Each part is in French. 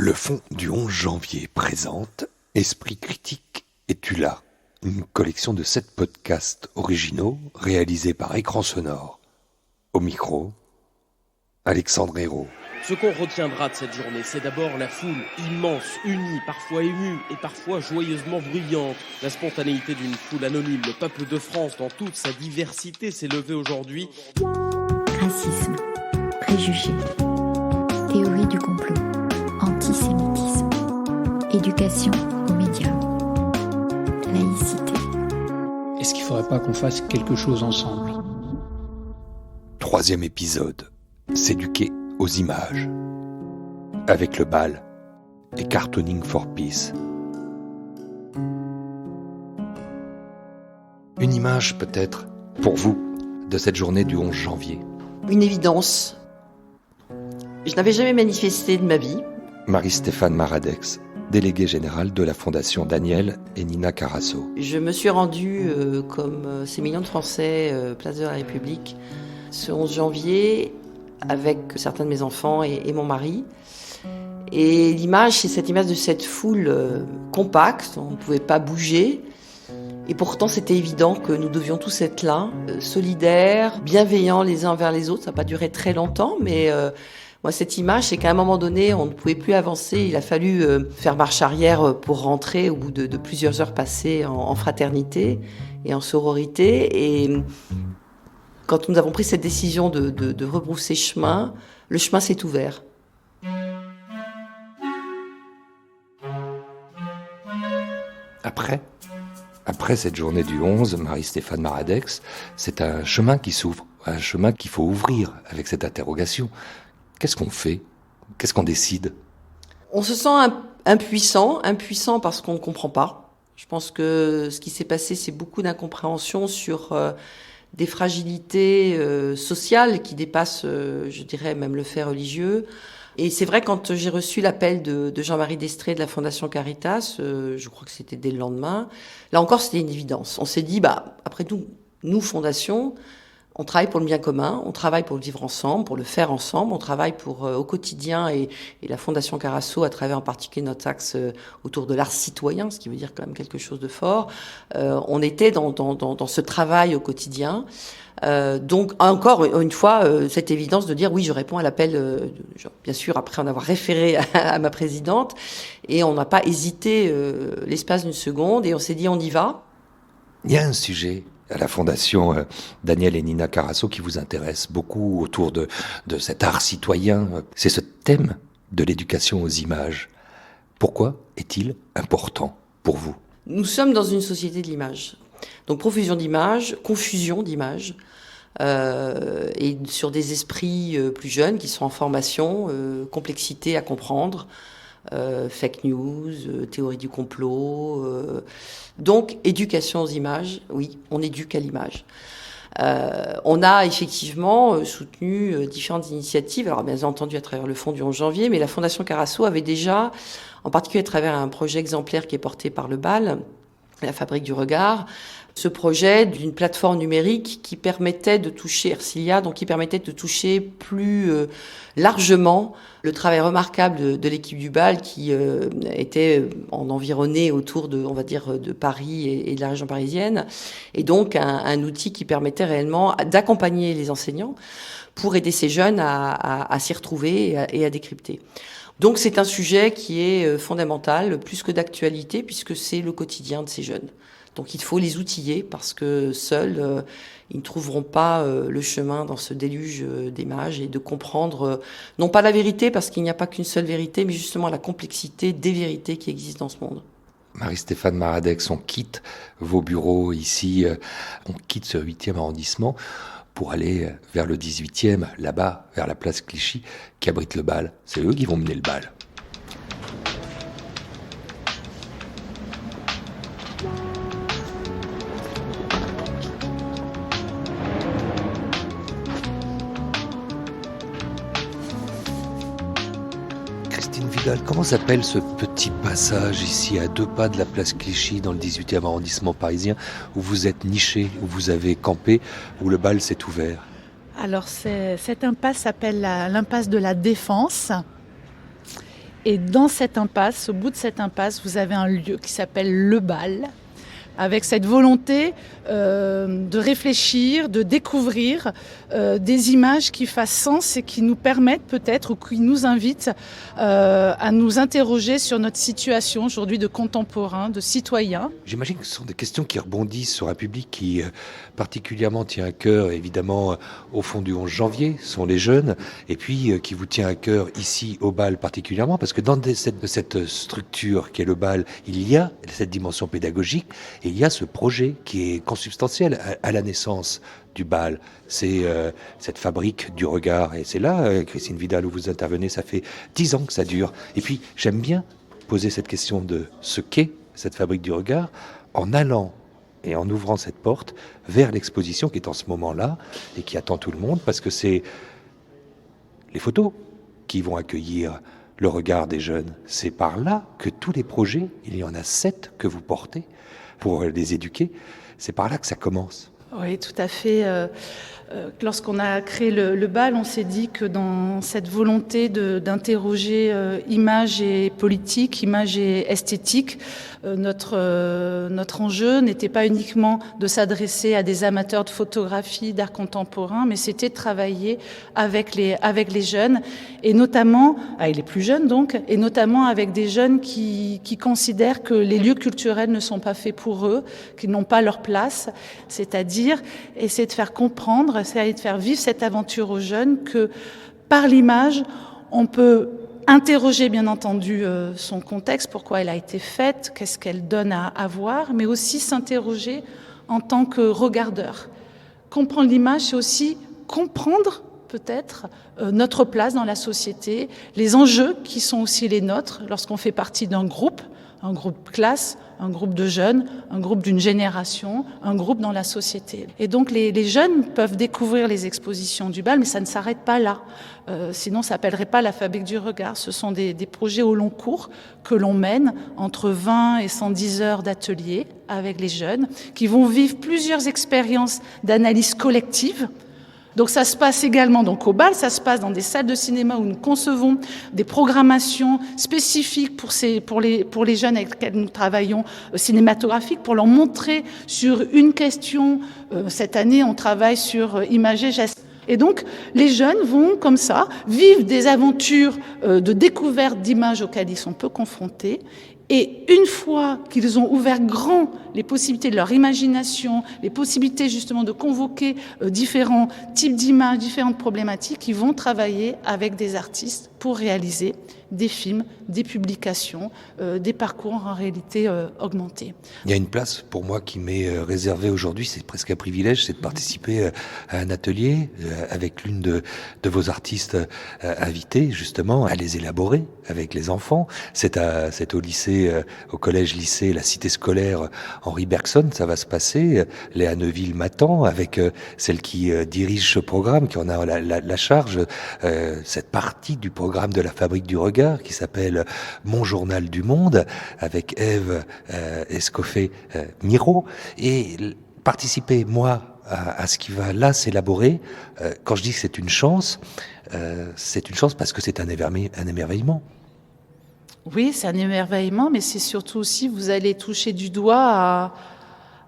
Le Fonds du 11 janvier présente Esprit critique, es-tu là ? Une collection de 7 podcasts originaux réalisés par Écran Sonore. Au micro, Alexandre Hérault. Ce qu'on retiendra de cette journée, c'est d'abord la foule immense, unie, parfois émue et parfois joyeusement bruyante. La spontanéité d'une foule anonyme, le peuple de France dans toute sa diversité s'est levé aujourd'hui. Racisme, préjugés, théorie du complot, antisémitisme, éducation aux médias, laïcité. Est-ce qu'il ne faudrait pas qu'on fasse quelque chose ensemble ? 3e épisode, s'éduquer aux images. Avec le bal et Cartooning for Peace. Une image peut-être, pour vous, de cette journée du 11 janvier. Une évidence. Je n'avais jamais manifesté de ma vie. Marie-Stéphane Maradex, déléguée générale de la Fondation Daniel et Nina Carasso. Je me suis rendue, comme ces millions de Français, place de la République, ce 11 janvier, avec certains de mes enfants et mon mari. Et l'image, c'est cette image de cette foule compacte, on ne pouvait pas bouger. Et pourtant, c'était évident que nous devions tous être là, solidaires, bienveillants les uns envers les autres. Ça n'a pas duré très longtemps, mais moi, cette image, c'est qu'à un moment donné, on ne pouvait plus avancer. Il a fallu faire marche arrière pour rentrer au bout de plusieurs heures passées en fraternité et en sororité. Et quand nous avons pris cette décision de rebrousser chemin, le chemin s'est ouvert. Après cette journée du 11, Marie-Stéphane Maradex, c'est un chemin qui s'ouvre, un chemin qu'il faut ouvrir avec cette interrogation. Qu'est-ce qu'on fait ? Qu'est-ce qu'on décide ? On se sent impuissant parce qu'on ne comprend pas. Je pense que ce qui s'est passé, c'est beaucoup d'incompréhension sur des fragilités sociales qui dépassent, je dirais, même le fait religieux. Et c'est vrai, quand j'ai reçu l'appel de Jean-Marie Destré de la Fondation Caritas, je crois que c'était dès le lendemain, là encore c'était une évidence. On s'est dit, après tout, nous, Fondation, on travaille pour le bien commun, on travaille pour le vivre ensemble, pour le faire ensemble, on travaille pour au quotidien, et la Fondation Carasso, à travers en particulier notre axe autour de l'art citoyen, ce qui veut dire quand même quelque chose de fort. On était dans ce travail au quotidien. Donc encore une fois, cette évidence de dire oui, je réponds à l'appel, bien sûr après en avoir référé à ma présidente, et on n'a pas hésité l'espace d'une seconde, et on s'est dit on y va. Il y a un sujet à la Fondation Daniel et Nina Carasso qui vous intéresse beaucoup autour de cet art citoyen. C'est ce thème de l'éducation aux images. Pourquoi est-il important pour vous ? Nous sommes dans une société de l'image. Donc profusion d'images, confusion d'images, et sur des esprits plus jeunes qui sont en formation, complexité à comprendre, fake news, théorie du complot. Donc éducation aux images, oui, on éduque à l'image. On a effectivement soutenu différentes initiatives, alors bien entendu à travers le Fonds du 11 janvier, mais la Fondation Carasso avait déjà, en particulier à travers un projet exemplaire qui est porté par le BAL, la Fabrique du Regard, ce projet d'une plateforme numérique qui permettait de toucher Ercilia, donc qui permettait de toucher plus largement le travail remarquable de l'équipe du BAL qui était environnée autour de, on va dire, de Paris et de la région parisienne, et donc un outil qui permettait réellement d'accompagner les enseignants pour aider ces jeunes à s'y retrouver et à décrypter. Donc c'est un sujet qui est fondamental, plus que d'actualité, puisque c'est le quotidien de ces jeunes. Donc il faut les outiller parce que seuls, ils ne trouveront pas le chemin dans ce déluge d'images, et de comprendre, non pas la vérité, parce qu'il n'y a pas qu'une seule vérité, mais justement la complexité des vérités qui existent dans ce monde. Marie-Stéphane Maradex, on quitte vos bureaux ici, on quitte ce 8e arrondissement pour aller vers le 18e, là-bas, vers la place Clichy, qui abrite le bal. C'est eux qui vont mener le bal. Christine Vidal, comment s'appelle ce petit passage ici à 2 pas de la place Clichy dans le 18e arrondissement parisien où vous êtes niché, où vous avez campé, où le bal s'est ouvert ? Alors cette impasse s'appelle l'impasse de la Défense Et dans cette impasse, au bout de cette impasse, vous avez un lieu qui s'appelle le bal, avec cette volonté de réfléchir, de découvrir des images qui fassent sens et qui nous permettent peut-être ou qui nous invitent à nous interroger sur notre situation aujourd'hui de contemporains, de citoyens. J'imagine que ce sont des questions qui rebondissent sur un public qui particulièrement tient à cœur, évidemment, au fond du 11 janvier, sont les jeunes, et puis qui vous tient à cœur ici au bal particulièrement, parce que dans cette structure qui est le bal, il y a cette dimension pédagogique, et il y a ce projet qui est consubstantiel à la naissance du bal. C'est cette fabrique du regard. Et c'est là, Christine Vidal, où vous intervenez, ça fait 10 ans que ça dure. Et puis, j'aime bien poser cette question de ce qu'est cette fabrique du regard en allant et en ouvrant cette porte vers l'exposition qui est en ce moment-là et qui attend tout le monde, parce que c'est les photos qui vont accueillir le regard des jeunes. C'est par là que tous les projets, il y en a 7 que vous portez pour les éduquer, c'est par là que ça commence. Oui, tout à fait. Lorsqu'on a créé le bal, on s'est dit que dans cette volonté d'interroger image et politique, image et esthétique, notre enjeu n'était pas uniquement de s'adresser à des amateurs de photographie, d'art contemporain, mais c'était de travailler avec les jeunes, et notamment, avec les plus jeunes donc, et notamment avec des jeunes qui considèrent que les lieux culturels ne sont pas faits pour eux, qu'ils n'ont pas leur place, c'est-à-dire essayer de faire comprendre, essayer de faire vivre cette aventure aux jeunes que par l'image, on peut interroger bien entendu son contexte, pourquoi elle a été faite, qu'est-ce qu'elle donne à voir, mais aussi s'interroger en tant que regardeur. Comprendre l'image, c'est aussi comprendre peut-être notre place dans la société, les enjeux qui sont aussi les nôtres lorsqu'on fait partie d'un groupe classe, un groupe de jeunes, un groupe d'une génération, un groupe dans la société. Et donc les jeunes peuvent découvrir les expositions du bal, mais ça ne s'arrête pas là. Sinon, ça s'appellerait pas la fabrique du regard. Ce sont des projets au long cours que l'on mène entre 20 et 110 heures d'atelier avec les jeunes, qui vont vivre plusieurs expériences d'analyse collective. Donc ça se passe également donc au bal, ça se passe dans des salles de cinéma où nous concevons des programmations spécifiques pour les jeunes avec lesquels nous travaillons cinématographiques, pour leur montrer sur une question. Cette année, on travaille sur images et gestes. Et donc, les jeunes vont, comme ça, vivre des aventures de découverte d'images auxquelles ils sont peu confrontés. Et une fois qu'ils ont ouvert grand les possibilités de leur imagination, les possibilités justement de convoquer différents types d'images, différentes problématiques, ils vont travailler avec des artistes pour réaliser des films, des publications, des parcours en réalité augmentés. Il y a une place pour moi qui m'est réservée aujourd'hui, c'est presque un privilège, c'est de participer à un atelier avec l'une de vos artistes invités, justement, à les élaborer avec les enfants. C'est au lycée, au collège-lycée, la cité scolaire Henri Bergson, ça va se passer. Léa Neuville m'attend avec celle qui dirige ce programme, qui en a la charge, cette partie du programme de la fabrique du regard qui s'appelle Mon journal du monde, avec Ève Escoffet-Miro, et participer, moi, à ce qui va là s'élaborer. Quand je dis que c'est une chance parce que c'est un émerveillement. Oui, c'est un émerveillement, mais c'est surtout aussi, vous allez toucher du doigt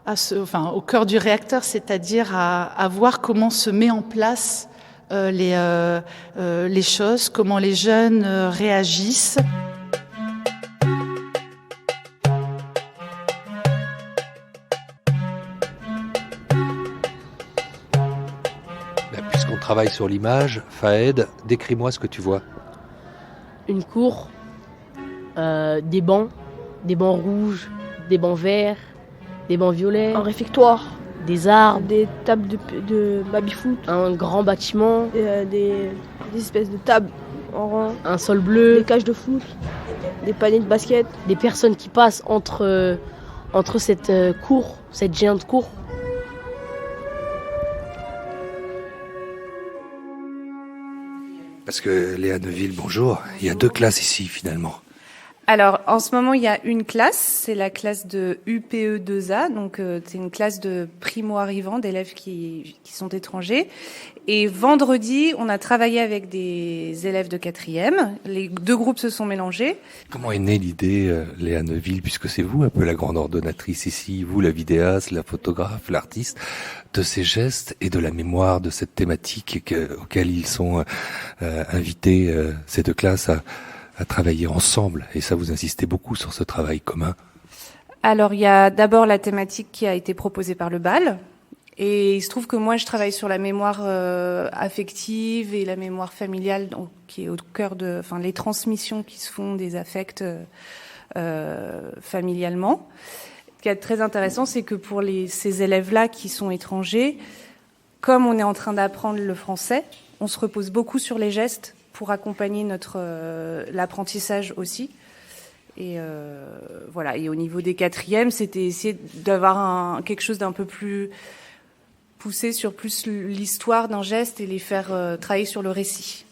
au cœur du réacteur, c'est-à-dire à voir comment se met en place les choses, comment les jeunes réagissent. Puisqu'on travaille sur l'image, Fahed, décris-moi ce que tu vois. Une cour, des bancs rouges, des bancs verts, des bancs violets, un réfectoire, des arbres, des tables de baby-foot, un grand bâtiment, des espèces de tables en rang, un sol bleu, des cages de foot, des paniers de basket, des personnes qui passent entre cette cour, cette géante cour. Parce que Léa Neuville, bonjour, il y a 2 classes ici finalement. Alors, en ce moment, il y a une classe, c'est la classe de UPE2A, donc c'est une classe de primo-arrivants, d'élèves qui sont étrangers. Et vendredi, on a travaillé avec des élèves de 4e. Les deux groupes se sont mélangés. Comment est née l'idée, Léa Neuville, puisque c'est vous un peu la grande ordonnatrice ici, vous la vidéaste, la photographe, l'artiste, de ces gestes et de la mémoire de cette thématique auquel ils sont invités, ces deux classes, à travailler ensemble. Et ça, vous insistez beaucoup sur ce travail commun. Alors, il y a d'abord la thématique qui a été proposée par le BAL. Et il se trouve que moi, je travaille sur la mémoire affective et la mémoire familiale, donc, qui est au cœur de, enfin, les transmissions qui se font des affects familialement. Ce qui est très intéressant, c'est que pour ces élèves-là qui sont étrangers, comme on est en train d'apprendre le français, on se repose beaucoup sur les gestes pour accompagner l'apprentissage aussi. Et voilà. Et au niveau des 4e, c'était essayer d'avoir quelque chose d'un peu plus poussé sur plus l'histoire d'un geste et les faire travailler sur le récit.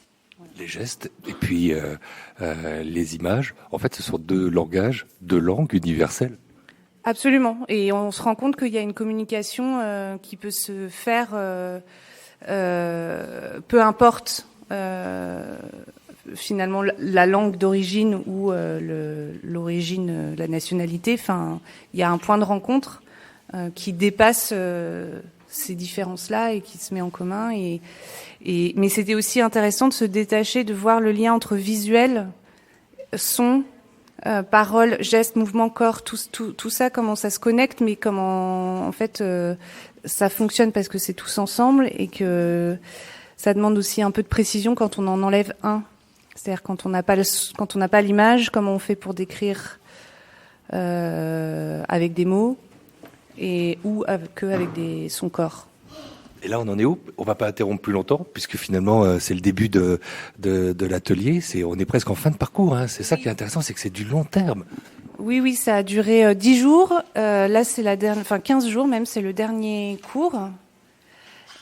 Les gestes et puis les images, en fait, ce sont deux langages, deux langues universelles. Absolument. Et on se rend compte qu'il y a une communication qui peut se faire, peu importe finalement la langue d'origine ou l'origine, la nationalité. Enfin, il y a un point de rencontre qui dépasse ces différences-là et qui se met en commun. Mais c'était aussi intéressant de se détacher, de voir le lien entre visuel, son, parole, geste, mouvement, corps, tout ça, comment ça se connecte, mais comment en fait ça fonctionne parce que c'est tous ensemble et que ça demande aussi un peu de précision quand on en enlève un. C'est-à-dire quand on n'a pas l'image, comment on fait pour décrire avec des mots ou avec son corps. Et là, on en est où ? On va pas interrompre plus longtemps, puisque finalement, c'est le début de l'atelier. On est presque en fin de parcours. Hein. C'est ça qui est intéressant, c'est que c'est du long terme. Oui, ça a duré 10 jours. Là, c'est 15 jours même, c'est le dernier cours.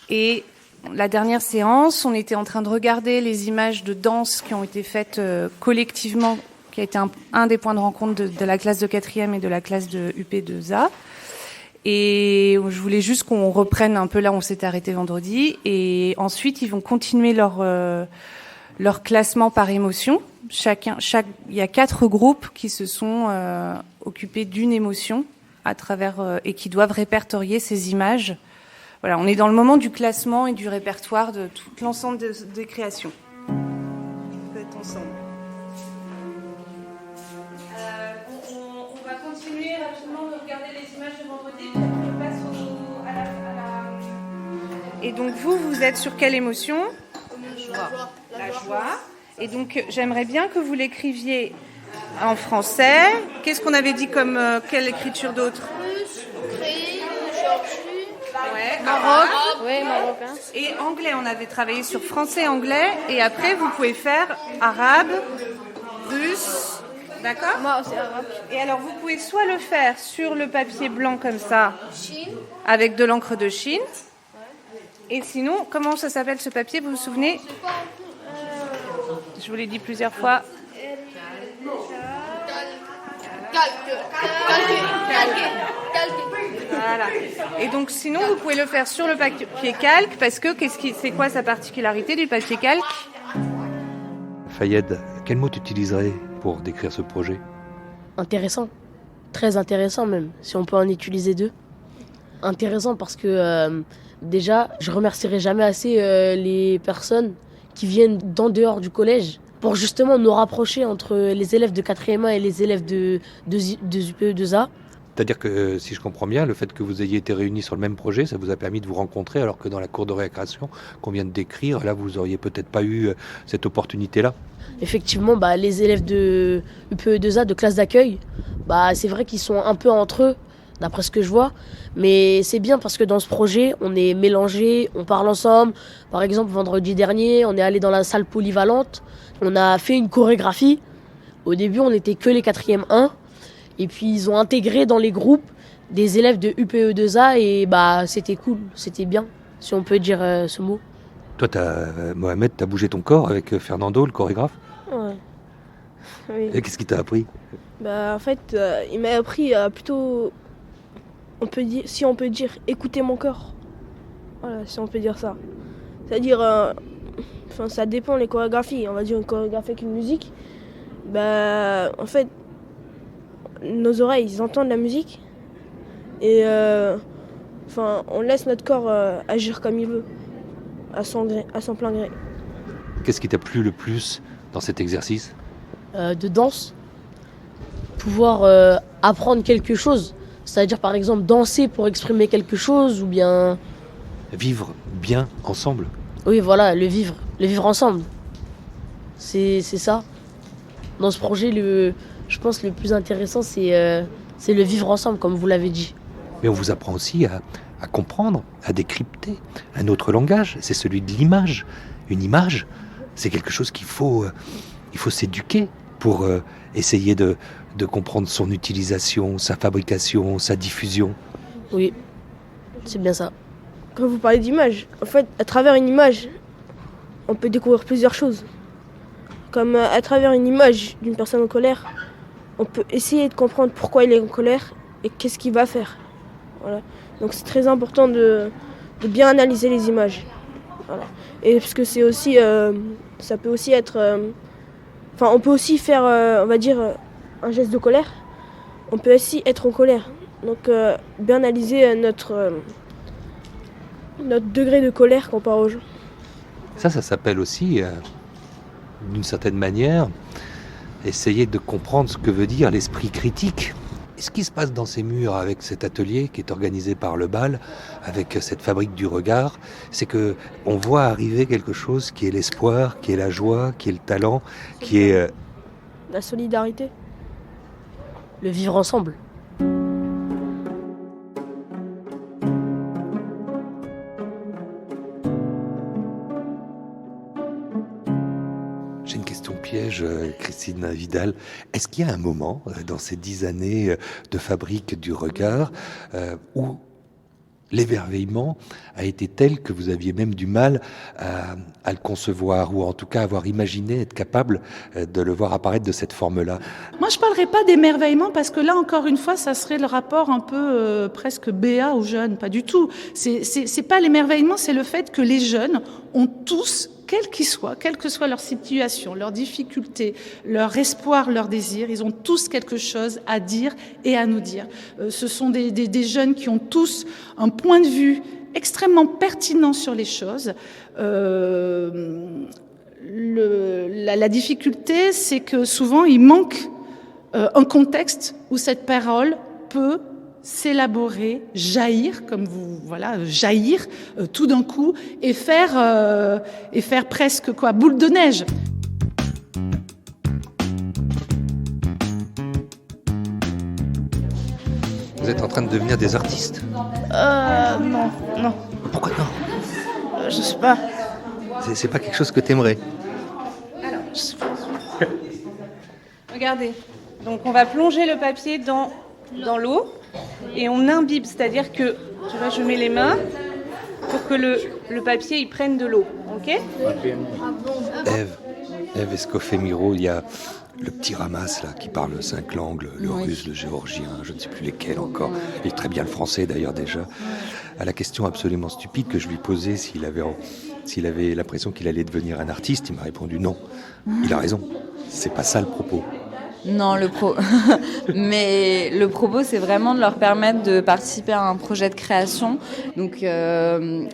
Et la dernière séance, on était en train de regarder les images de danse qui ont été faites collectivement, qui a été un des points de rencontre de la classe de 4e et de la classe de UP2A. Et je voulais juste qu'on reprenne un peu là où on s'était arrêté vendredi. Et ensuite, ils vont continuer leur classement par émotion. Il y a 4 groupes qui se sont occupés d'une émotion et qui doivent répertorier ces images. Voilà, on est dans le moment du classement et du répertoire de tout l'ensemble des créations. On peut être ensemble. On va continuer rapidement de regarder les images de vendredi, puis on passe à la... Et donc vous êtes sur quelle émotion ? La joie. Et donc j'aimerais bien que vous l'écriviez en français. Qu'est-ce qu'on avait dit comme quelle écriture d'autre ? Ouais, Maroc. Ouais, marocain. Et anglais, on avait travaillé sur français, anglais, et après vous pouvez faire arabe, russe, d'accord ? Moi aussi arabe. Et alors vous pouvez soit le faire sur le papier blanc comme ça, Chine. avec de l'encre de Chine, et sinon, comment ça s'appelle ce papier, vous vous souvenez ? Je vous l'ai dit plusieurs fois. Voilà. Et donc sinon vous pouvez le faire sur le papier calque parce que c'est quoi sa particularité du papier calque ? Fayed, quel mot tu utiliserais pour décrire ce projet ? Intéressant. Très intéressant même, si on peut en utiliser 2. Intéressant parce que déjà, je remercierai jamais assez les personnes qui viennent d'en dehors du collège pour justement nous rapprocher entre les élèves de 4e A et les élèves de UPE2A. C'est-à-dire que, si je comprends bien, le fait que vous ayez été réunis sur le même projet, ça vous a permis de vous rencontrer, alors que dans la cour de récréation qu'on vient de décrire, là, vous auriez peut-être pas eu cette opportunité-là. Effectivement, les élèves de UPE2A, de classe d'accueil, c'est vrai qu'ils sont un peu entre eux, d'après ce que je vois. Mais c'est bien parce que dans ce projet, on est mélangés, on parle ensemble. Par exemple, vendredi dernier, on est allé dans la salle polyvalente, on a fait une chorégraphie. Au début, on n'était que les 4e 1. Et puis ils ont intégré dans les groupes des élèves de UPE2A et c'était cool, c'était bien, si on peut dire ce mot. Toi, Mohamed, t'as bougé ton corps avec Fernando, le chorégraphe ? Ouais. Oui. Et qu'est-ce qu'il t'a appris? Bah, en fait, il m'a appris à plutôt, si on peut dire, écouter mon cœur. Voilà, si on peut dire ça. C'est-à-dire, ça dépend les chorégraphies. On va dire une chorégraphie avec une musique. Bah, en fait, nos oreilles, ils entendent la musique. Et on laisse notre corps agir comme il veut, à son plein gré. Qu'est-ce qui t'a plu le plus dans cet exercice? De danse, pouvoir apprendre quelque chose. C'est-à-dire par exemple danser pour exprimer quelque chose ou bien... Vivre bien ensemble. Oui voilà, le vivre ensemble. C'est ça. Dans ce projet, je pense le plus intéressant c'est le vivre ensemble comme vous l'avez dit. Mais on vous apprend aussi à comprendre, à décrypter un autre langage, c'est celui de l'image. Une image, c'est quelque chose il faut s'éduquer pour essayer de comprendre son utilisation, sa fabrication, sa diffusion. Oui, c'est bien ça. Quand vous parlez d'image, en fait, à travers une image, on peut découvrir plusieurs choses. Comme à travers une image d'une personne en colère, on peut essayer de comprendre pourquoi il est en colère et qu'est-ce qu'il va faire. Voilà. Donc c'est très important de bien analyser les images. Voilà. Et parce que c'est aussi, ça peut aussi être, on peut aussi faire, on va dire, un geste de colère. On peut aussi être en colère. Donc bien analyser notre degré de colère comparé aux gens. Ça s'appelle aussi, d'une certaine manière, essayer de comprendre ce que veut dire l'esprit critique. Et ce qui se passe dans ces murs avec cet atelier qui est organisé par le BAL, avec cette fabrique du regard, c'est que on voit arriver quelque chose qui est l'espoir, qui est la joie, qui est le talent, qui est... La solidarité. Le vivre ensemble. J'ai une question piège, Christine Vidal. Est-ce qu'il y a un moment, dans ces 10 années de fabrique du regard, où l'émerveillement a été tel que vous aviez même du mal à le concevoir, ou en tout cas avoir imaginé, être capable de le voir apparaître de cette forme-là? Moi, je parlerai pas d'émerveillement parce que là, encore une fois, ça serait le rapport un peu presque béat aux jeunes. Pas du tout. C'est pas l'émerveillement, c'est le fait que les jeunes ont tous, quelle que soit leur situation, leurs difficultés, leur espoir, leur désir, ils ont tous quelque chose à dire et à nous dire. Ce sont des jeunes qui ont tous un point de vue extrêmement pertinent sur les choses. La difficulté, c'est que souvent, il manque un contexte où cette parole peut s'élaborer, jaillir, jaillir tout d'un coup et faire presque boule de neige. Vous êtes en train de devenir des artistes? Non. Pourquoi non? Je sais pas. C'est pas quelque chose que t'aimerais? Alors, je sais pas. Regardez. Donc on va plonger le papier dans l'eau et on imbibe, c'est-à-dire que je mets les mains pour que le papier il prenne de l'eau, ok? Ève Escoffet-Miro, il y a le petit Ramasse là qui parle 5 langues, le russe, le géorgien, je ne sais plus lesquels encore, et très bien le français d'ailleurs déjà. À la question absolument stupide que je lui posais s'il avait l'impression qu'il allait devenir un artiste, il m'a répondu non. Il a raison, c'est pas ça le propos. Non, mais le propos, c'est vraiment de leur permettre de participer à un projet de création. Donc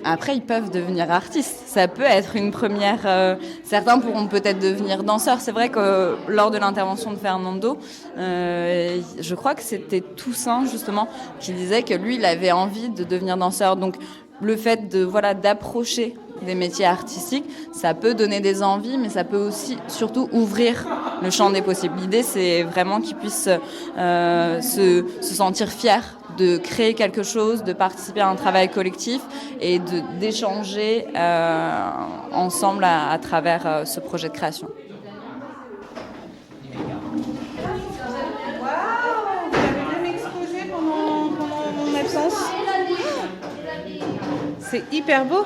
après, ils peuvent devenir artistes. Ça peut être une première... certains pourront peut-être devenir danseurs. C'est vrai que lors de l'intervention de Fernando, je crois que c'était Toussaint, justement, qui disait que lui, il avait envie de devenir danseur. Donc le fait d'approcher des métiers artistiques, ça peut donner des envies, mais ça peut aussi surtout ouvrir le champ des possibles. L'idée, c'est vraiment qu'ils puissent se sentir fiers de créer quelque chose, de participer à un travail collectif et d'échanger ensemble à travers ce projet de création. Vous avez même exposé pendant mon absence. C'est hyper beau.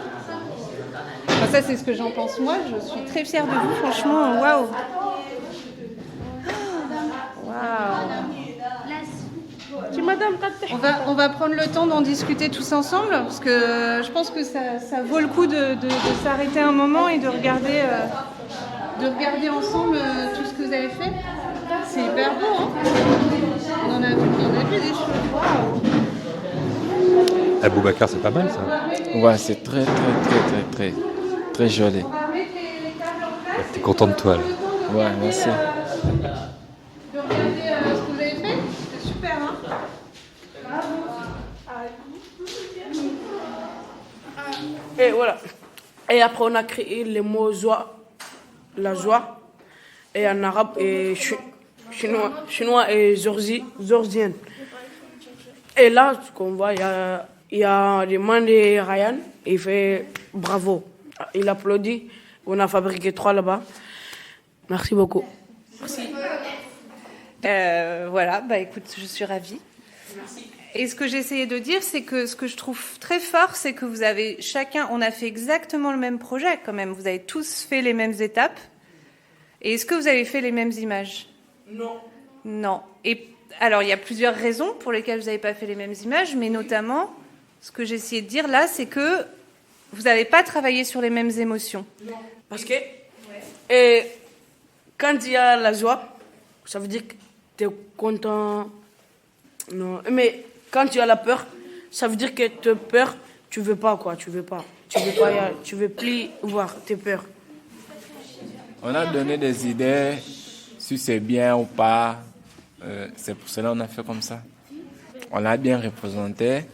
Enfin, ça, c'est ce que j'en pense moi. Je suis très fière de vous, franchement. Waouh. On va prendre le temps d'en discuter tous ensemble, parce que je pense que ça vaut le coup de s'arrêter un moment et de regarder ensemble tout ce que vous avez fait. C'est hyper beau, hein. On a vu des choses. Waouh. Aboubacar, c'est pas mal ça. Ouais, c'est très joli. T'es content de toi là. Ouais, merci. De regarder ce que vous avez fait, c'est super, hein. Et voilà. Et après, on a créé les mots joie, la joie, et en arabe et chinois et georgien. Et là, ce qu'on voit, il y a les mains de Ryan, il fait bravo. Il applaudit. On a fabriqué 3 là-bas. Merci beaucoup. Merci. Voilà, bah écoute, je suis ravie. Merci. Et ce que j'ai essayé de dire, c'est que ce que je trouve très fort, c'est que vous avez chacun, on a fait exactement le même projet quand même. Vous avez tous fait les mêmes étapes. Et est-ce que vous avez fait les mêmes images ? Non. Non. Et alors, il y a plusieurs raisons pour lesquelles vous n'avez pas fait les mêmes images, mais notamment, ce que j'ai essayé de dire là, c'est que vous n'avez pas travaillé sur les mêmes émotions. Non. Parce que et quand il y a la joie, ça veut dire que tu es content. Non. Mais quand tu as la peur, ça veut dire que tu as peur, tu veux pas quoi, tu veux plus voir tes peurs. On a donné des idées si c'est bien ou pas. C'est pour cela qu'on a fait comme ça. On l'a bien représenté.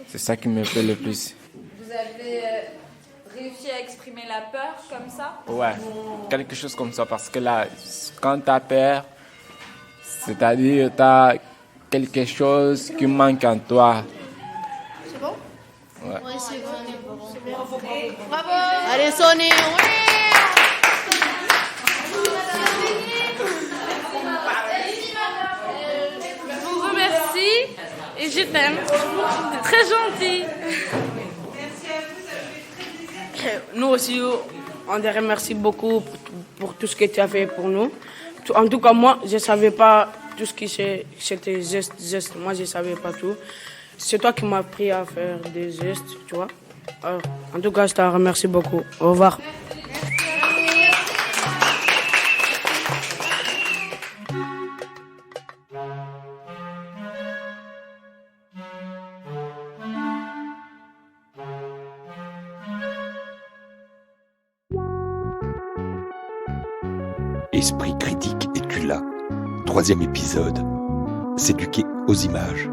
C'est ça qui me plaît le plus. Vous avez réussi à exprimer la peur comme ça ? Ouais, quelque chose comme ça. Parce que là, quand tu as peur, c'est-à-dire tu as quelque chose qui manque en toi. C'est bon ? Ouais. Ouais, c'est bon. Bravo. Allez, Sonny, oui. Je vous remercie et je t'aime. C'est très gentil. Nous aussi, on te remercie beaucoup pour tout ce que tu as fait pour nous. En tout cas, moi, je ne savais pas tout ce qui c'était gestes. Moi, je ne savais pas tout. C'est toi qui m'as appris à faire des gestes, tu vois. Alors, en tout cas, je te remercie beaucoup. Au revoir. Esprit critique, es-tu là ? 3e épisode. S'éduquer aux images.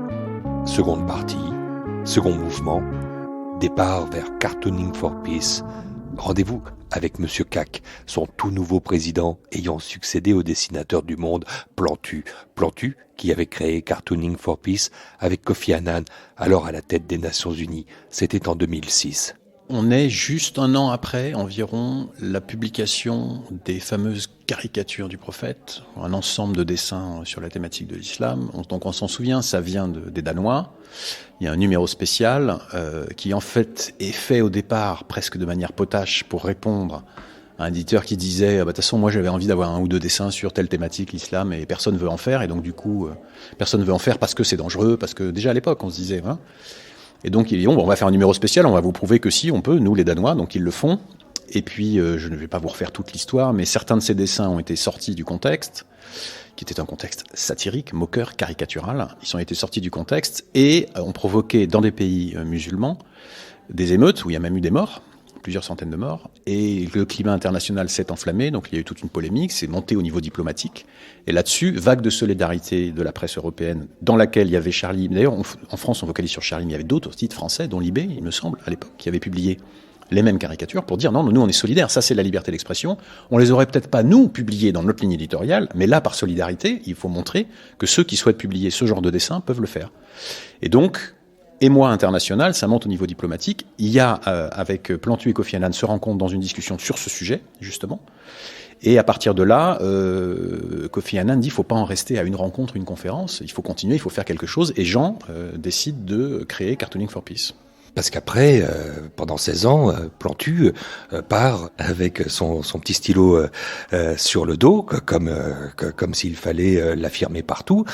Seconde partie. Second mouvement. Départ vers Cartooning for Peace. Rendez-vous avec Monsieur Kak, son tout nouveau président ayant succédé au dessinateur du monde Plantu. Plantu qui avait créé Cartooning for Peace avec Kofi Annan, alors à la tête des Nations Unies. C'était en 2006. On est juste un an après environ la publication des fameuses caricatures du prophète, un ensemble de dessins sur la thématique de l'islam. Donc on s'en souvient, ça vient des Danois. Il y a un numéro spécial qui en fait est fait au départ presque de manière potache pour répondre à un éditeur qui disait de toute façon moi j'avais envie d'avoir 1 ou 2 dessins sur telle thématique, l'islam, et personne veut en faire. Et donc du coup, personne veut en faire parce que c'est dangereux, parce que déjà à l'époque on se disait... Hein, et donc, ils disent, on va faire un numéro spécial, on va vous prouver que si, on peut, nous les Danois, donc ils le font. Et puis, je ne vais pas vous refaire toute l'histoire, mais certains de ces dessins ont été sortis du contexte, qui était un contexte satirique, moqueur, caricatural. Ils ont été sortis du contexte et ont provoqué, dans des pays musulmans, des émeutes, où il y a même eu des morts, plusieurs centaines de morts, et le climat international s'est enflammé, donc il y a eu toute une polémique, c'est monté au niveau diplomatique, et là-dessus, vague de solidarité de la presse européenne, dans laquelle il y avait Charlie, d'ailleurs en France on focalise sur Charlie, mais il y avait d'autres titres français, dont Libé, il me semble, à l'époque, qui avaient publié les mêmes caricatures pour dire non, nous on est solidaires, ça c'est la liberté d'expression, on les aurait peut-être pas nous publiés dans notre ligne éditoriale, mais là par solidarité, il faut montrer que ceux qui souhaitent publier ce genre de dessin peuvent le faire. Et donc, émoi international, ça monte au niveau diplomatique. Il y a, avec Plantu et Kofi Annan, se rencontrent dans une discussion sur ce sujet, justement. Et à partir de là, Kofi Annan dit il ne faut pas en rester à une rencontre, une conférence, il faut continuer, il faut faire quelque chose. Et Jean décide de créer Cartooning for Peace. Parce qu'après, pendant 16 ans, Plantu part avec son petit stylo sur le dos, comme s'il fallait l'affirmer partout,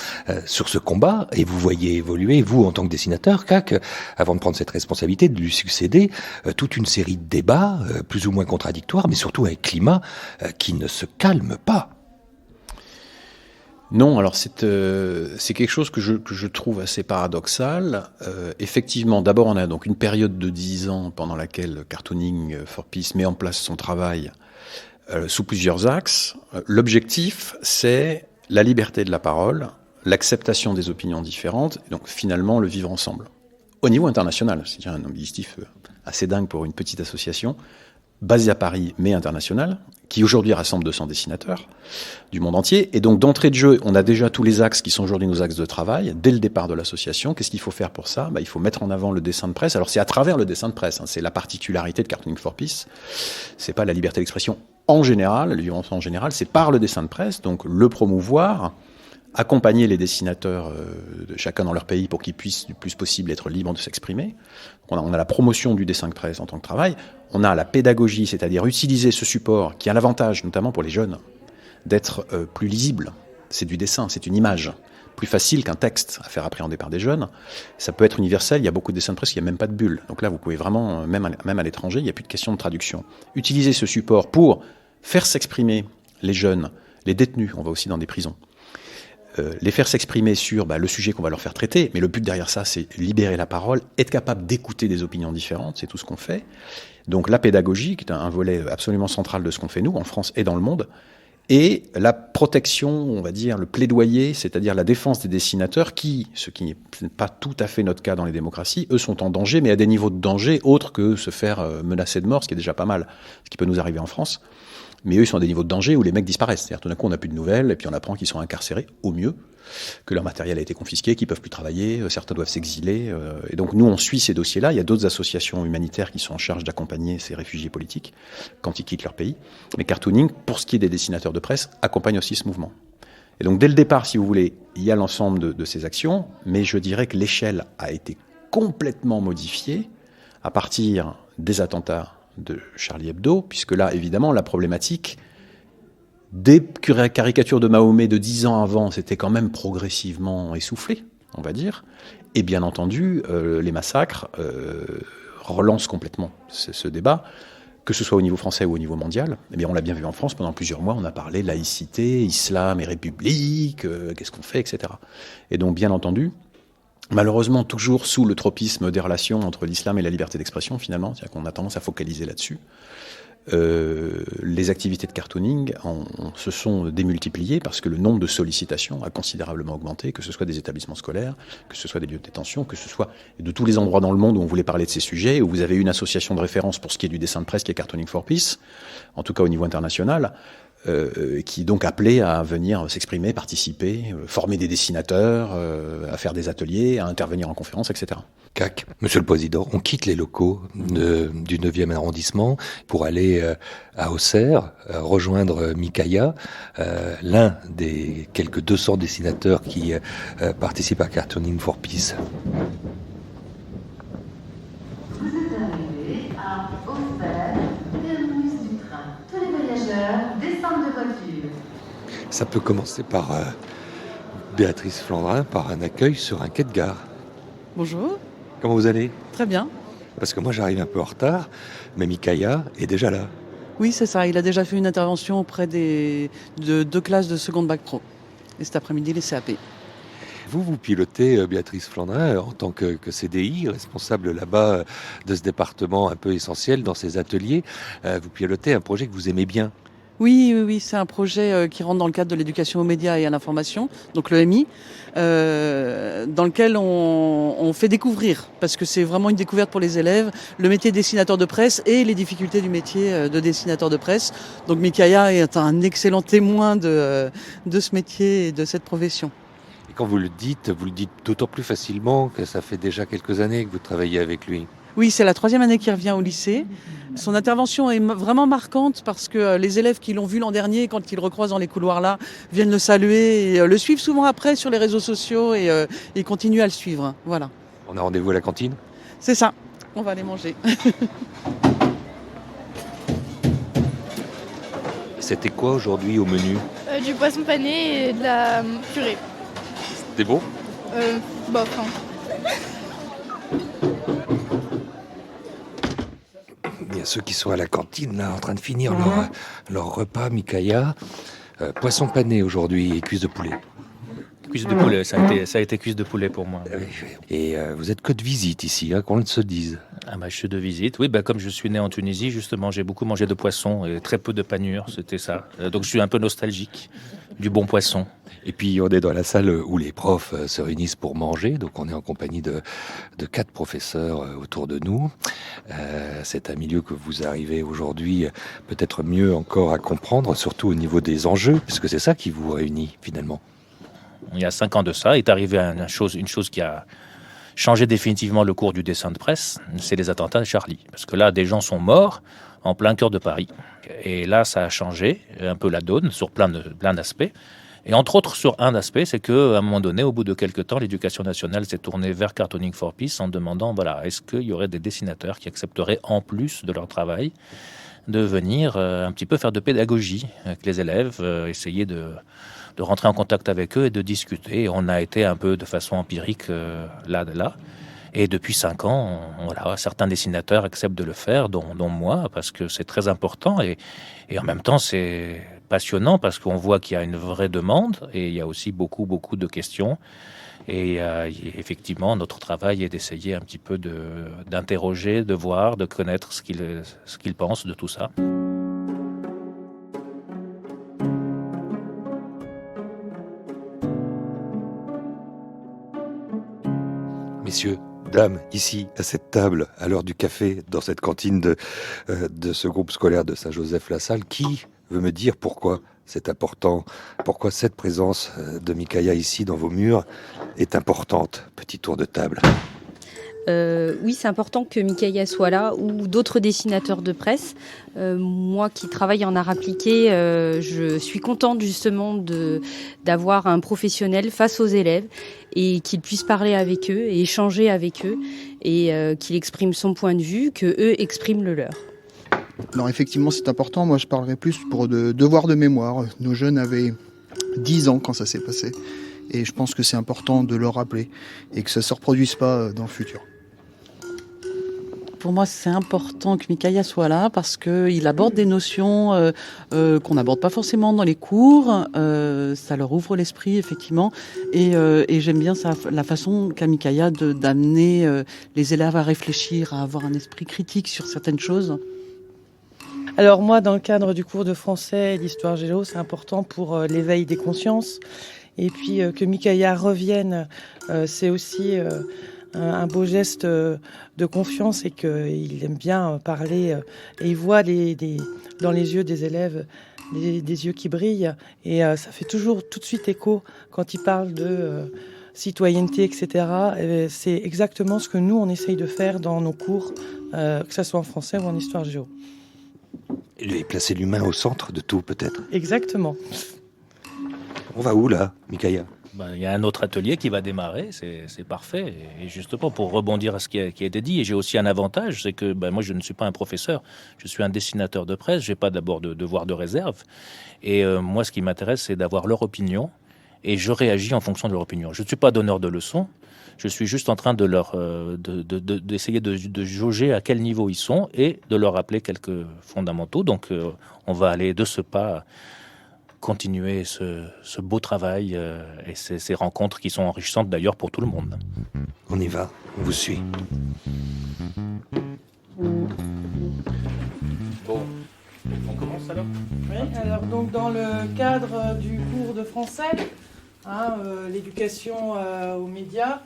sur ce combat. Et vous voyez évoluer, vous, en tant que dessinateur, Cac, avant de prendre cette responsabilité, de lui succéder, toute une série de débats, plus ou moins contradictoires, mais surtout un climat qui ne se calme pas. Non, alors c'est quelque chose que je trouve assez paradoxal. Effectivement, d'abord on a donc une période de 10 ans pendant laquelle Cartooning for Peace met en place son travail sous plusieurs axes. L'objectif, c'est la liberté de la parole, l'acceptation des opinions différentes, et donc finalement le vivre ensemble. Au niveau international, c'est un objectif assez dingue pour une petite association, basée à Paris mais internationale, qui aujourd'hui rassemble 200 dessinateurs du monde entier. Et donc d'entrée de jeu, on a déjà tous les axes qui sont aujourd'hui nos axes de travail, dès le départ de l'association. Qu'est-ce qu'il faut faire pour ça ? Il faut mettre en avant le dessin de presse. Alors c'est à travers le dessin de presse, c'est la particularité de Cartooning for Peace. C'est pas la liberté d'expression en général, la violence en général, c'est par le dessin de presse, donc le promouvoir, accompagner les dessinateurs de chacun dans leur pays pour qu'ils puissent du plus possible être libres de s'exprimer. On a la promotion du dessin de presse en tant que travail. On a la pédagogie, c'est-à-dire utiliser ce support qui a l'avantage, notamment pour les jeunes, d'être plus lisible. C'est du dessin, c'est une image. Plus facile qu'un texte à faire appréhender par des jeunes. Ça peut être universel, il y a beaucoup de dessins de presse, il n'y a même pas de bulle. Donc là, vous pouvez vraiment, même à l'étranger, il n'y a plus de question de traduction. Utiliser ce support pour faire s'exprimer les jeunes, les détenus, on va aussi dans des prisons. Les faire s'exprimer sur le sujet qu'on va leur faire traiter, mais le but derrière ça, c'est libérer la parole, être capable d'écouter des opinions différentes, c'est tout ce qu'on fait. Donc la pédagogie, qui est un volet absolument central de ce qu'on fait nous, en France et dans le monde, et la protection, on va dire, le plaidoyer, c'est-à-dire la défense des dessinateurs qui, ce qui n'est pas tout à fait notre cas dans les démocraties, eux sont en danger, mais à des niveaux de danger autres que se faire menacer de mort, ce qui est déjà pas mal, ce qui peut nous arriver en France. Mais eux, ils sont à des niveaux de danger où les mecs disparaissent. C'est-à-dire, tout d'un coup, on n'a plus de nouvelles, et puis on apprend qu'ils sont incarcérés, au mieux, que leur matériel a été confisqué, qu'ils peuvent plus travailler, certains doivent s'exiler. Et donc, nous, on suit ces dossiers-là. Il y a d'autres associations humanitaires qui sont en charge d'accompagner ces réfugiés politiques quand ils quittent leur pays. Mais Cartooning, pour ce qui est des dessinateurs de presse, accompagne aussi ce mouvement. Et donc, dès le départ, si vous voulez, il y a l'ensemble de ces actions, mais je dirais que l'échelle a été complètement modifiée à partir des attentats de Charlie Hebdo, puisque là, évidemment, la problématique des caricatures de Mahomet de 10 ans avant, c'était quand même progressivement essoufflé, on va dire. Et bien entendu, les massacres relancent complètement ce débat, que ce soit au niveau français ou au niveau mondial. Eh bien, on l'a bien vu en France, pendant plusieurs mois, on a parlé laïcité, islam et république, qu'est-ce qu'on fait, etc. Et donc, bien entendu, malheureusement, toujours sous le tropisme des relations entre l'islam et la liberté d'expression, finalement, c'est-à-dire qu'on a tendance à focaliser là-dessus. Les activités de cartooning se sont démultipliées parce que le nombre de sollicitations a considérablement augmenté, que ce soit des établissements scolaires, que ce soit des lieux de détention, que ce soit de tous les endroits dans le monde où on voulait parler de ces sujets, où vous avez une association de référence pour ce qui est du dessin de presse, qui est Cartooning for Peace, en tout cas au niveau international, qui donc appelait à venir s'exprimer, participer, former des dessinateurs, à faire des ateliers, à intervenir en conférence, etc. Cac, Monsieur le Président, on quitte les locaux du 9e arrondissement pour aller à Auxerre, rejoindre Mikaya, l'un des quelques 200 dessinateurs qui participent à Cartooning for Peace. Vous êtes arrivé à Auxerre, terminus du train. Tous les voyageurs descendent de voiture. Ça peut commencer par Béatrice Flandrin, par un accueil sur un quai de gare. Bonjour. Comment vous allez ? Très bien. Parce que moi j'arrive un peu en retard, mais Mikaya est déjà là. Oui, c'est ça. Il a déjà fait une intervention auprès de 2 classes de seconde bac pro. Et cet après-midi, les CAP. Vous pilotez, Béatrice Flandrin, en tant que CDI, responsable là-bas de ce département un peu essentiel dans ces ateliers. Vous pilotez un projet que vous aimez bien. Oui, c'est un projet qui rentre dans le cadre de l'éducation aux médias et à l'information, donc l'EMI, dans lequel on fait découvrir, parce que c'est vraiment une découverte pour les élèves, le métier de dessinateur de presse et les difficultés du métier de dessinateur de presse. Donc Mikaya est un excellent témoin de ce métier et de cette profession. Et quand vous le dites d'autant plus facilement que ça fait déjà quelques années que vous travaillez avec lui. Oui, c'est la 3e année qu'il revient au lycée. Son intervention est vraiment marquante parce que les élèves qui l'ont vu l'an dernier, quand ils le recroisent dans les couloirs là, viennent le saluer et le suivent souvent après sur les réseaux sociaux et continuent à le suivre. Voilà. On a rendez-vous à la cantine ? C'est ça. on va aller manger. C'était quoi aujourd'hui au menu? Du poisson pané et de la purée. C'était bon? Bof. Il y a ceux qui sont à la cantine, là, en train de finir leur repas, Mikaya. Poisson pané aujourd'hui et cuisse de poulet. Cuisse de poulet, ça a été cuisse de poulet pour moi. Et vous êtes que de visite ici, hein, qu'on ne se dise. Ah bah, je suis de visite. Oui, comme je suis né en Tunisie, justement, j'ai beaucoup mangé de poisson et très peu de panure, c'était ça. Donc je suis un peu nostalgique du bon poisson. Et puis on est dans la salle où les profs se réunissent pour manger, donc on est en compagnie de 4 professeurs autour de nous. C'est un milieu que vous arrivez aujourd'hui peut-être mieux encore à comprendre, surtout au niveau des enjeux, puisque c'est ça qui vous réunit finalement. Il y a 5 ans de ça, est arrivé une chose qui a changé définitivement le cours du dessin de presse, c'est les attentats de Charlie. Parce que là, des gens sont morts en plein cœur de Paris. Et là, ça a changé un peu la donne sur plein d'aspects. Et entre autres, sur un aspect, c'est qu'à un moment donné, au bout de quelques temps, l'éducation nationale s'est tournée vers Cartooning for Peace en demandant, est-ce qu'il y aurait des dessinateurs qui accepteraient, en plus de leur travail, de venir un petit peu faire de pédagogie avec les élèves, essayer de rentrer en contact avec eux et de discuter. Et on a été un peu de façon empirique là. Et depuis 5 ans, certains dessinateurs acceptent de le faire, dont moi, parce que c'est très important. Et en même temps, c'est passionnant parce qu'on voit qu'il y a une vraie demande et il y a aussi beaucoup de questions. Et effectivement, notre travail est d'essayer un petit peu d'interroger, de voir, de connaître ce qu'ils pensent de tout ça. Messieurs, dames, ici, à cette table, à l'heure du café, dans cette cantine de ce groupe scolaire de Saint-Joseph-la-Salle, qui veut me dire pourquoi c'est important, pourquoi cette présence de Mikaya ici dans vos murs est importante? Petit tour de table. Oui, c'est important que Mikaya soit là ou d'autres dessinateurs de presse. Moi qui travaille en art appliqué, je suis contente justement d'avoir un professionnel face aux élèves et qu'il puisse parler avec eux et échanger avec eux et qu'il exprime son point de vue, que eux expriment le leur. Alors effectivement, c'est important. Moi, je parlerai plus pour de devoirs de mémoire. Nos jeunes avaient 10 ans quand ça s'est passé. Et je pense que c'est important de le rappeler et que ça ne se reproduise pas dans le futur. Pour moi, c'est important que Mikaya soit là parce qu'il aborde des notions qu'on n'aborde pas forcément dans les cours. Ça leur ouvre l'esprit, effectivement. Et j'aime bien la façon qu'a Mikaya d'amener les élèves à réfléchir, à avoir un esprit critique sur certaines choses. Alors moi, dans le cadre du cours de français et d'histoire géo, c'est important pour l'éveil des consciences. Et puis que Mikaya revienne, c'est aussi un beau geste de confiance et qu'il aime bien parler. Et il voit dans les yeux des élèves des yeux qui brillent. Et ça fait toujours tout de suite écho quand il parle de citoyenneté, etc. Et c'est exactement ce que nous, on essaye de faire dans nos cours, que ce soit en français ou en histoire géo. Et placer l'humain au centre de tout, peut-être. Exactement. On va où, là, Mikaya? Il y a un autre atelier qui va démarrer, c'est parfait. Et justement, pour rebondir à ce qui a été dit, et j'ai aussi un avantage, c'est que moi, je ne suis pas un professeur, je suis un dessinateur de presse, je n'ai pas d'abord de devoir de réserve. Et moi, ce qui m'intéresse, c'est d'avoir leur opinion, et je réagis en fonction de leur opinion. Je ne suis pas donneur de leçons, je suis juste en train d'essayer de jauger à quel niveau ils sont et de leur rappeler quelques fondamentaux. Donc, on va aller de ce pas continuer ce beau travail et ces rencontres qui sont enrichissantes d'ailleurs pour tout le monde. On y va, on vous suit. Bon, on commence alors? Oui, alors donc dans le cadre du cours de français, l'éducation aux médias,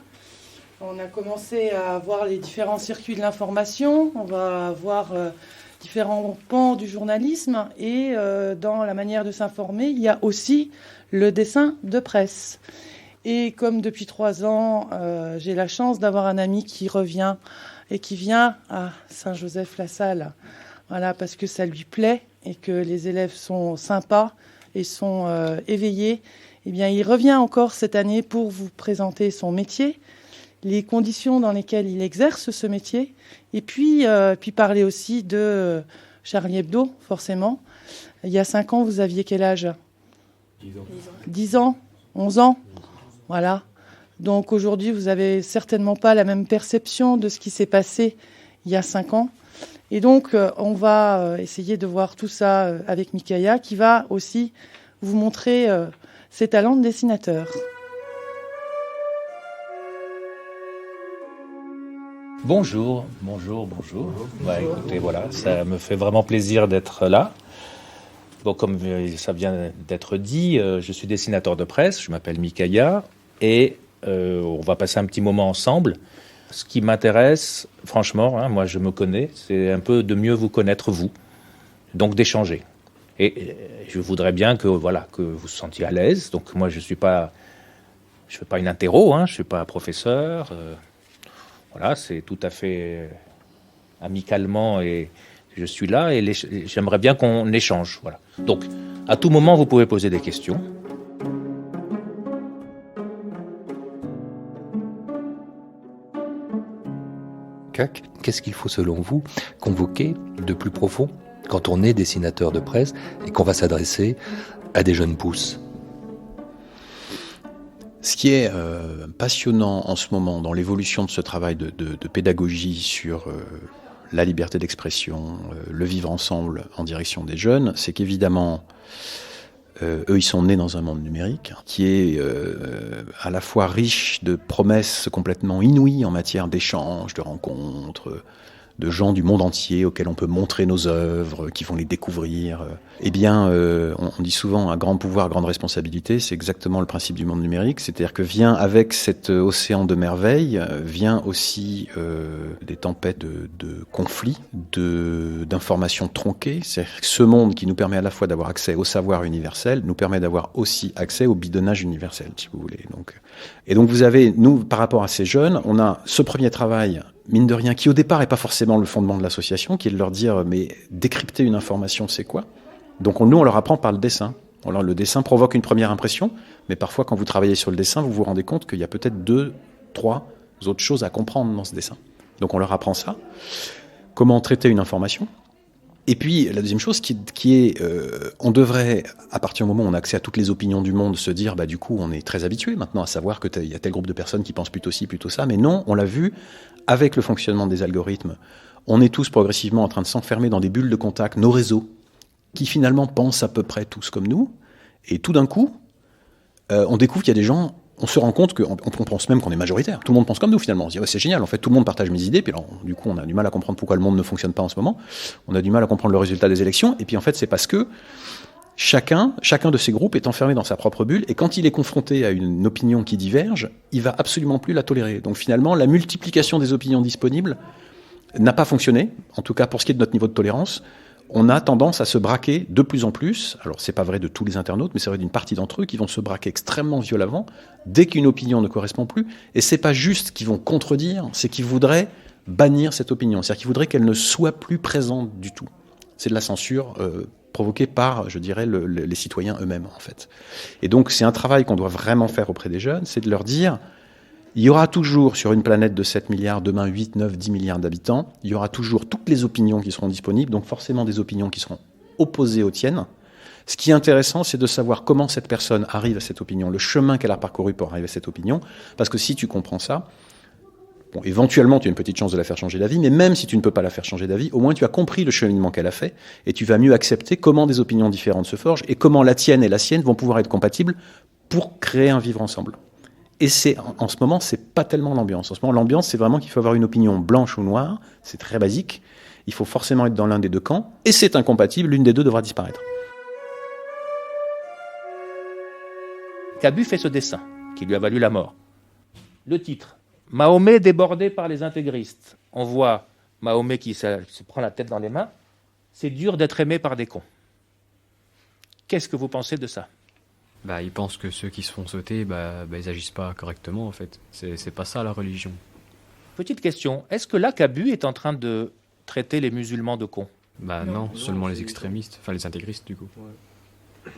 on a commencé à voir les différents circuits de l'information, on va voir différents pans du journalisme et dans la manière de s'informer, il y a aussi le dessin de presse. Et comme depuis 3 ans, j'ai la chance d'avoir un ami qui revient et qui vient à Saint-Joseph-la-Salle, voilà, parce que ça lui plaît et que les élèves sont sympas et sont éveillés. Eh bien, il revient encore cette année pour vous présenter son métier les conditions dans lesquelles il exerce ce métier, et puis parler aussi de Charlie Hebdo, forcément. Il y a 5 ans, vous aviez quel âge ? 10 ans, 11 ans, voilà. Donc aujourd'hui, vous n'avez certainement pas la même perception de ce qui s'est passé il y a 5 ans. Et donc, on va essayer de voir tout ça avec Mickaïa, qui va aussi vous montrer ses talents de dessinateur. Bonjour. Écoutez, voilà, ça me fait vraiment plaisir d'être là. Bon, comme ça vient d'être dit, je suis dessinateur de presse, je m'appelle Mickaïa, et on va passer un petit moment ensemble. Ce qui m'intéresse, franchement, moi je me connais, c'est un peu de mieux vous connaître vous, donc d'échanger. Et je voudrais bien que vous vous sentiez à l'aise. Donc moi je fais pas une interro, je suis pas professeur. Voilà, c'est tout à fait amicalement et je suis là et j'aimerais bien qu'on échange. Voilà. Donc à tout moment vous pouvez poser des questions. Qu'est-ce qu'il faut selon vous convoquer de plus profond quand on est dessinateur de presse et qu'on va s'adresser à des jeunes pousses ? Ce qui est passionnant en ce moment dans l'évolution de ce travail de pédagogie sur la liberté d'expression, le vivre ensemble en direction des jeunes, c'est qu'évidemment, eux, ils sont nés dans un monde numérique qui est à la fois riche de promesses complètement inouïes en matière d'échanges, de rencontres, de gens du monde entier auxquels on peut montrer nos œuvres, qui vont les découvrir. Eh bien, on dit souvent un grand pouvoir, grande responsabilité, c'est exactement le principe du monde numérique, c'est-à-dire que vient avec cet océan de merveilles, vient aussi des tempêtes de conflits, d'informations tronquées. C'est-à-dire que ce monde qui nous permet à la fois d'avoir accès au savoir universel, nous permet d'avoir aussi accès au bidonnage universel, si vous voulez. Et donc vous avez, nous, par rapport à ces jeunes, on a ce premier travail, mine de rien, qui au départ n'est pas forcément le fondement de l'association, qui est de leur dire, mais décrypter une information, c'est quoi ? Donc nous, on leur apprend par le dessin. Alors, le dessin provoque une première impression, mais parfois, quand vous travaillez sur le dessin, vous vous rendez compte qu'il y a peut-être 2, 3 autres choses à comprendre dans ce dessin. Donc on leur apprend ça. Comment traiter une information ? Et puis, la deuxième chose qui est, on devrait, à partir du moment où on a accès à toutes les opinions du monde, se dire, du coup, on est très habitué maintenant à savoir qu'il y a tel groupe de personnes qui pensent plutôt ci, plutôt ça. Mais non, on l'a vu, avec le fonctionnement des algorithmes, on est tous progressivement en train de s'enfermer dans des bulles de contact, nos réseaux, qui finalement pensent à peu près tous comme nous. Et tout d'un coup, on découvre qu'il y a des gens... On se rend compte qu'on pense même qu'on est majoritaire. Tout le monde pense comme nous, finalement. On se dit, c'est génial, en fait, tout le monde partage mes idées. Puis alors, du coup, on a du mal à comprendre pourquoi le monde ne fonctionne pas en ce moment. On a du mal à comprendre le résultat des élections. Et puis, en fait, c'est parce que chacun de ces groupes est enfermé dans sa propre bulle. Et quand il est confronté à une opinion qui diverge, il va absolument plus la tolérer. Donc, finalement, la multiplication des opinions disponibles n'a pas fonctionné. En tout cas, pour ce qui est de notre niveau de tolérance. On a tendance à se braquer de plus en plus, alors c'est pas vrai de tous les internautes, mais c'est vrai d'une partie d'entre eux qui vont se braquer extrêmement violemment dès qu'une opinion ne correspond plus, et c'est pas juste qu'ils vont contredire, c'est qu'ils voudraient bannir cette opinion, c'est-à-dire qu'ils voudraient qu'elle ne soit plus présente du tout. C'est de la censure provoquée par, je dirais, les citoyens eux-mêmes, en fait. Et donc c'est un travail qu'on doit vraiment faire auprès des jeunes, c'est de leur dire... Il y aura toujours, sur une planète de 7 milliards, demain 8, 9, 10 milliards d'habitants, il y aura toujours toutes les opinions qui seront disponibles, donc forcément des opinions qui seront opposées aux tiennes. Ce qui est intéressant, c'est de savoir comment cette personne arrive à cette opinion, le chemin qu'elle a parcouru pour arriver à cette opinion, parce que si tu comprends ça, bon, éventuellement tu as une petite chance de la faire changer d'avis, mais même si tu ne peux pas la faire changer d'avis, au moins tu as compris le cheminement qu'elle a fait, et tu vas mieux accepter comment des opinions différentes se forgent, et comment la tienne et la sienne vont pouvoir être compatibles pour créer un vivre ensemble. Et en ce moment, c'est pas tellement l'ambiance. En ce moment, l'ambiance, c'est vraiment qu'il faut avoir une opinion blanche ou noire. C'est très basique. Il faut forcément être dans l'un des deux camps. Et c'est incompatible. L'une des deux devra disparaître. Cabu fait ce dessin, qui lui a valu la mort. Le titre, Mahomet débordé par les intégristes. On voit Mahomet qui se prend la tête dans les mains. C'est dur d'être aimé par des cons. Qu'est-ce que vous pensez de ça ? Ils pensent que ceux qui se font sauter, ils agissent pas correctement, en fait. C'est pas ça, la religion. Petite question, est-ce que là, Cabu est en train de traiter les musulmans de cons ? Non, seulement les extrémistes, enfin les intégristes, du coup.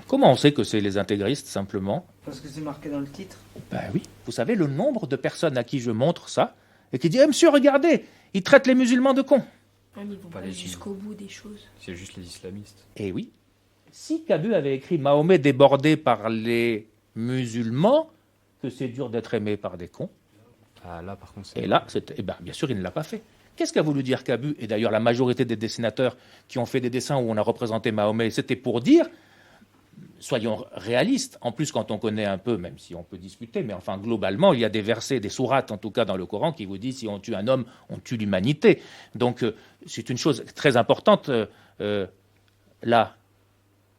Comment on sait que c'est les intégristes, simplement ? Parce que c'est marqué dans le titre. Ben oui. Vous savez le nombre de personnes à qui je montre ça et qui disent « Monsieur, regardez, ils traitent les musulmans de cons ». Ils vont pas jusqu'au bout des choses. C'est juste les islamistes. Eh oui. Si Cabu avait écrit « Mahomet débordé par les musulmans, que c'est dur d'être aimé par des cons », là, par contre, et là, bien sûr, il ne l'a pas fait. Qu'est-ce qu'a voulu dire Cabu? Et d'ailleurs, la majorité des dessinateurs qui ont fait des dessins où on a représenté Mahomet, c'était pour dire, soyons réalistes, en plus quand on connaît un peu, même si on peut discuter, mais enfin globalement, il y a des versets, des sourates en tout cas dans le Coran qui vous disent si on tue un homme, on tue l'humanité. Donc c'est une chose très importante. Là,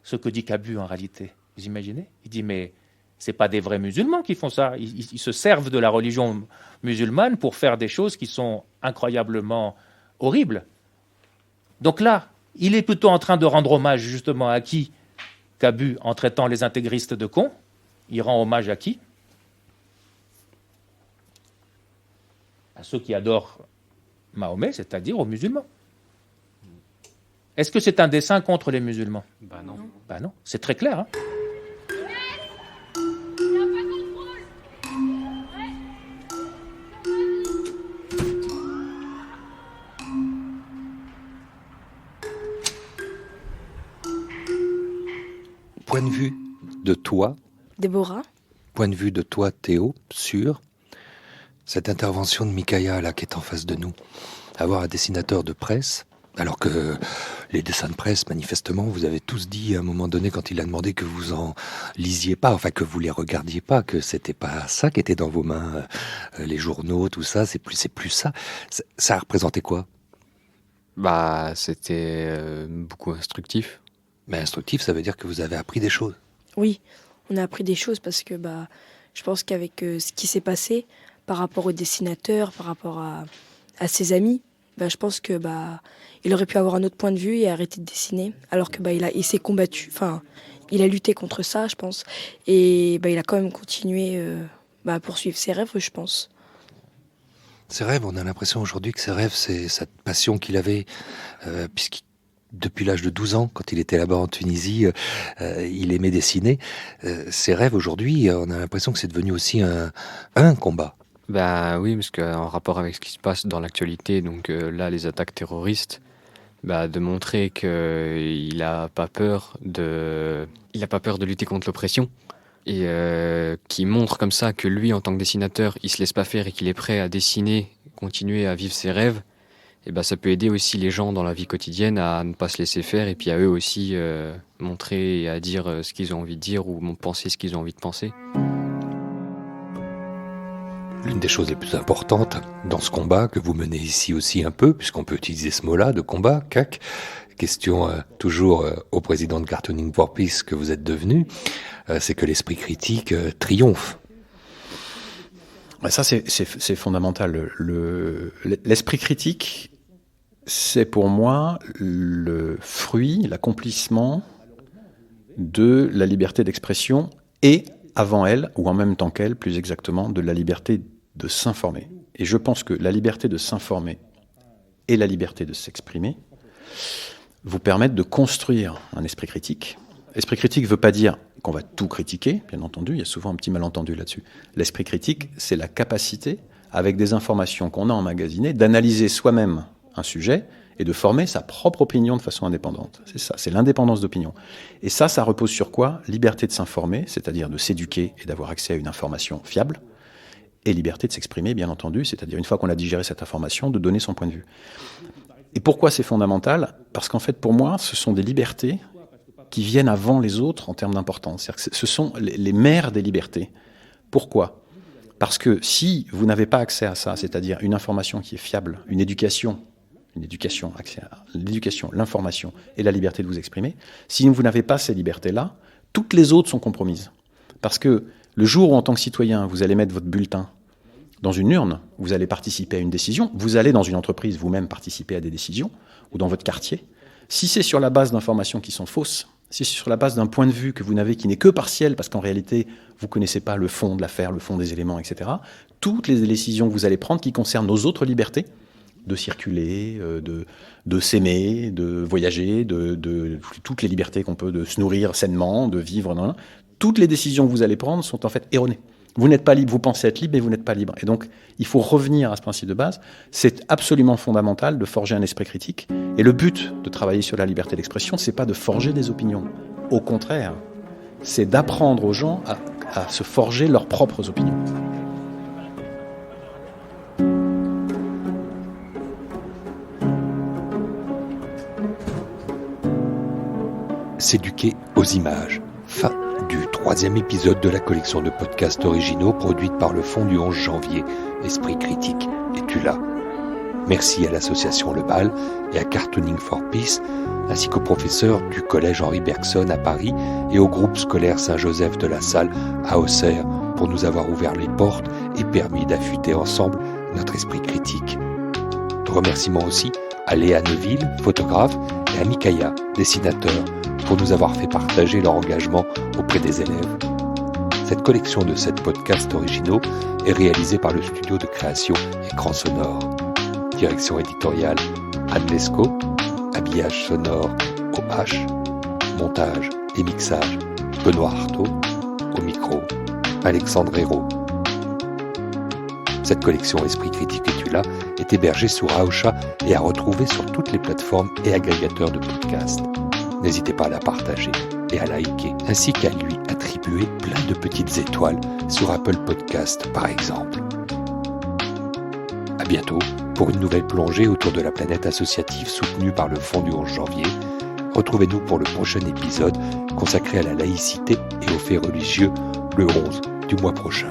ce que dit Cabu en réalité, vous imaginez? Il dit mais c'est pas des vrais musulmans qui font ça. Ils se servent de la religion musulmane pour faire des choses qui sont incroyablement horribles. Donc là, il est plutôt en train de rendre hommage justement à qui? Cabu, en traitant les intégristes de cons, il rend hommage à qui? À ceux qui adorent Mahomet, c'est-à-dire aux musulmans. Est-ce que c'est un dessin contre les musulmans? Non. Non, c'est très clair. Hein. Point de vue de toi, Déborah. Point de vue de toi, Théo, sur cette intervention de Mickaëa là qui est en face de nous. Avoir un dessinateur de presse, alors que les dessins de presse, manifestement, vous avez tous dit à un moment donné quand il a demandé que vous en lisiez pas, enfin que vous les regardiez pas, que c'était pas ça qui était dans vos mains, les journaux, tout ça, c'est plus ça. Ça représentait quoi? C'était beaucoup instructif. Mais instructif, ça veut dire que vous avez appris des choses. Oui, on a appris des choses parce que je pense qu'avec ce qui s'est passé par rapport au dessinateur, par rapport à ses amis, je pense que il aurait pu avoir un autre point de vue et arrêter de dessiner, alors que il s'est combattu, il a lutté contre ça, je pense, et il a quand même continué à poursuivre ses rêves, je pense. Ses rêves, on a l'impression aujourd'hui que ses rêves, c'est cette passion qu'il avait, depuis l'âge de 12 ans, quand il était là-bas en Tunisie, il aimait dessiner. Ses rêves aujourd'hui, on a l'impression que c'est devenu aussi un combat. Oui, parce qu'en rapport avec ce qui se passe dans l'actualité, donc là, les attaques terroristes, de montrer qu'il n'a pas peur de lutter contre l'oppression et qui montre comme ça que lui, en tant que dessinateur, il se laisse pas faire et qu'il est prêt à dessiner, continuer à vivre ses rêves. Et ça peut aider aussi les gens dans la vie quotidienne à ne pas se laisser faire et puis à eux aussi montrer et à dire ce qu'ils ont envie de dire ou penser ce qu'ils ont envie de penser. L'une des choses les plus importantes dans ce combat que vous menez ici aussi un peu, puisqu'on peut utiliser ce mot-là de combat, CAC, question toujours au président de Cartooning for Peace que vous êtes devenu, c'est que l'esprit critique triomphe. Ça, c'est fondamental. L'esprit critique, c'est pour moi le fruit, l'accomplissement de la liberté d'expression et, avant elle, ou en même temps qu'elle, plus exactement, de la liberté de s'informer. Et je pense que la liberté de s'informer et la liberté de s'exprimer vous permettent de construire un esprit critique. L'esprit critique ne veut pas dire qu'on va tout critiquer, bien entendu, il y a souvent un petit malentendu là-dessus. L'esprit critique, c'est la capacité, avec des informations qu'on a emmagasinées, d'analyser soi-même un sujet et de former sa propre opinion de façon indépendante. C'est ça, c'est l'indépendance d'opinion. Et ça repose sur quoi? Liberté de s'informer, c'est-à-dire de s'éduquer et d'avoir accès à une information fiable, et liberté de s'exprimer, bien entendu, c'est-à-dire une fois qu'on a digéré cette information, de donner son point de vue. Et pourquoi c'est fondamental? Parce qu'en fait, pour moi, ce sont des libertés qui viennent avant les autres en termes d'importance. C'est-à-dire que ce sont les mères des libertés. Pourquoi? Parce que si vous n'avez pas accès à ça, c'est-à-dire une information qui est fiable, une éducation, accès à l'éducation, l'information et la liberté de vous exprimer, si vous n'avez pas ces libertés-là, toutes les autres sont compromises. Parce que le jour où, en tant que citoyen, vous allez mettre votre bulletin dans une urne, vous allez participer à une décision, vous allez dans une entreprise vous-même participer à des décisions, ou dans votre quartier, si c'est sur la base d'informations qui sont fausses, si c'est sur la base d'un point de vue que vous n'avez qui n'est que partiel, parce qu'en réalité, vous ne connaissez pas le fond de l'affaire, le fond des éléments, etc., toutes les décisions que vous allez prendre qui concernent nos autres libertés, de circuler, de s'aimer, de voyager, de toutes les libertés qu'on peut, de se nourrir sainement, de vivre, toutes les décisions que vous allez prendre sont en fait erronées. Vous n'êtes pas libre, vous pensez être libre, mais vous n'êtes pas libre. Et donc, il faut revenir à ce principe de base. C'est absolument fondamental de forger un esprit critique. Et le but de travailler sur la liberté d'expression, c'est pas de forger des opinions. Au contraire, c'est d'apprendre aux gens à se forger leurs propres opinions. S'éduquer aux images. Fin du 3e épisode de la collection de podcasts originaux produite par le Fonds du 11 janvier, Esprit Critique et Tula. Merci à l'association Le Bal et à Cartooning for Peace, ainsi qu'aux professeurs du collège Henri Bergson à Paris et au groupe scolaire Saint-Joseph de la Salle à Auxerre pour nous avoir ouvert les portes et permis d'affûter ensemble notre esprit critique. Remerciements aussi à Léa Neuville, photographe, et à Mikaya, dessinateur, pour nous avoir fait partager leur engagement auprès des élèves. Cette collection de 7 podcasts originaux est réalisée par le studio de création Écran Sonore. Direction éditoriale Anne Lescaut, habillage sonore OH, montage et mixage Benoît Artaud, au micro Alexandre Hérault. Cette collection Esprit Critique et Tula est hébergée sur Aosha et à retrouver sur toutes les plateformes et agrégateurs de podcasts. N'hésitez pas à la partager et à liker, ainsi qu'à lui attribuer plein de petites étoiles sur Apple Podcast par exemple. À bientôt pour une nouvelle plongée autour de la planète associative soutenue par le Fonds du 11 janvier. Retrouvez-nous pour le prochain épisode consacré à la laïcité et aux faits religieux le 11 du mois prochain.